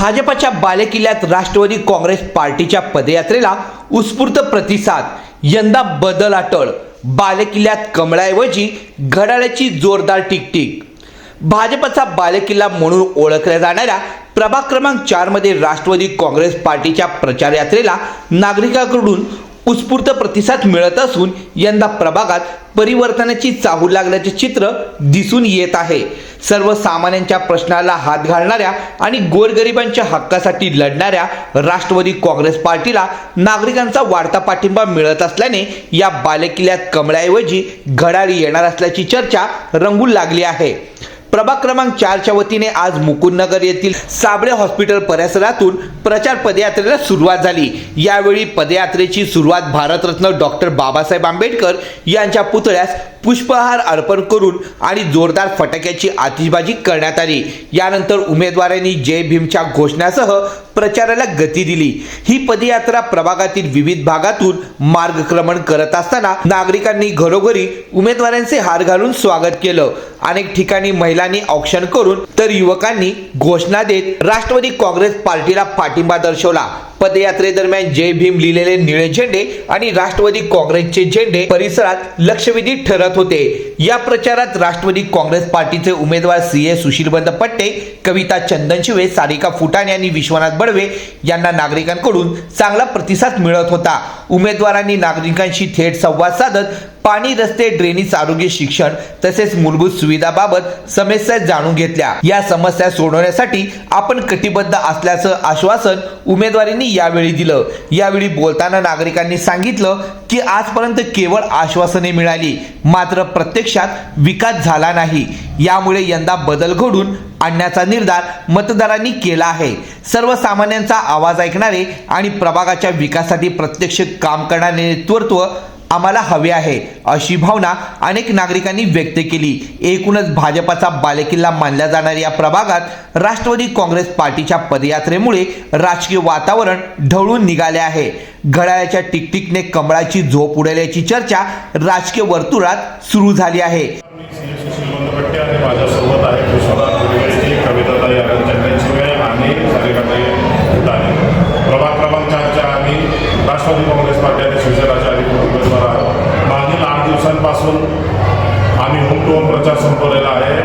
भाजपच्या बालेकिल्ल्यात राष्ट्रवादी काँग्रेस पार्टीच्या पदयात्रेला उत्स्फूर्त प्रतिसाद। यंदा बदल अटळ, बालेकिल्ल्यात कमळाऐवजी घड्याळाची जोरदार टिकटिक। भाजपचा बालेकिल्ला म्हणून ओळखल्या जाणाऱ्या प्रभाग क्रमांक 4 मध्ये राष्ट्रवादी काँग्रेस पार्टीच्या प्रचार यात्रेला नागरिकांकडून उत्स्फूर्त प्रतिसाद मिळत असून यंदा प्रभागात परिवर्तनाची चाहूल लागल्याचे चित्र दिसून येत आहे। सर्वसामान्यांच्या प्रश्नाला हात घालणाऱ्या आणि गोरगरिबांच्या हक्कासाठी लढणाऱ्या राष्ट्रवादी काँग्रेस पार्टीला नागरिकांचा वाढता पाठिंबा मिळत असल्याने या बालेकिल्ल्यात कमळाऐवजी घड्याळ येणार असल्याची चर्चा रंगू लागली आहे। प्रभाग क्रमांक 4 च्या वतीने आज मुकुंदनगर येथील साबळे हॉस्पिटल परिसरातून प्रचार पदयात्रेला सुरुवात झाली। यावेळी पदयात्रेची सुरुवात भारतरत्न डॉक्टर बाबासाहेब आंबेडकर यांच्या पुतळ्यास पुष्पहार अर्पण करून आणि जोरदार फटाक्याची आतिषबाजी करण्यात आली। यानंतर उमेदवारांनी जय भीमच्या घोषणासह प्रचाराला गती दिली। ही पदयात्रा प्रभागातील विविध भागातून मार्गक्रमण करत असताना नागरिकांनी घरोघरी उमेदवारांचे हार घालून स्वागत केलं। अनेक ठिकाणी महिलांनी औक्षण करून तर युवकांनी घोषणा देत राष्ट्रवादी काँग्रेस पार्टीला पाठिंबा दर्शवला। पदयात्रेदरम्यान जय भीम लिहिलेले निळे झेंडे आणि राष्ट्रवादी काँग्रेसचे झेंडे परिसरात लक्षवेधी ठरत होते। या प्रचारात राष्ट्रवादी काँग्रेस पार्टीचे उमेदवार सीए सुशीलबंद पट्टे, कविता चंदनशिवे, सारिका फुटाणे आणि विश्वनाथ बडवे यांना नागरिकांकडून चांगला प्रतिसाद मिळत होता। उमेदवारांनी नागरिकांशी थेट संवाद साधत पाणी, रस्ते, ड्रेनेज, आरोग्य, शिक्षण तसेच मूलभूत सुविधाबाबत समस्या जाणून घेतल्या। या समस्या सोडवण्यासाठी आपण कटिबद्ध असल्याचं आश्वासन उमेदवारांनी यावेळी दिलं। यावेळी बोलताना नागरिकांनी सांगितलं की आजपर्यंत केवळ आश्वासने मिळाली, मात्र प्रत्यक्षात विकास झाला नाही। यामुळे यंदा बदल घडून आणण्याचा निर्धार मतदारांनी केला आहे। सर्वसामान्यांचा आवाज ऐकणारे आणि प्रभागाच्या विकासासाठी प्रत्यक्ष काम करणारे नेतृत्व आम्हाला हवे आहे, अशी भावना अनेक नागरिकांनी व्यक्त केली। एकूणच भाजपचा बालेकिल्ला मानल्या जाणाऱ्या या प्रभागात राष्ट्रवादी काँग्रेस पार्टीच्या पदयात्रेमुळे राजकीय वातावरण ढवळून निघाले आहे। घड्याळाच्या टिकटिकने कमळाची झोप उडवल्याची चर्चा राजकीय वर्तुळात सुरू झाली आहे। प्रभाग क्रमांक 4च्या आम्ही राष्ट्रवादी काँग्रेस पार्टी आणि शिवसेनाच्या उमेदवार आहोत। मागील 8 दिवसांपासून आम्ही होम टू होम प्रचार संपवलेला आहे।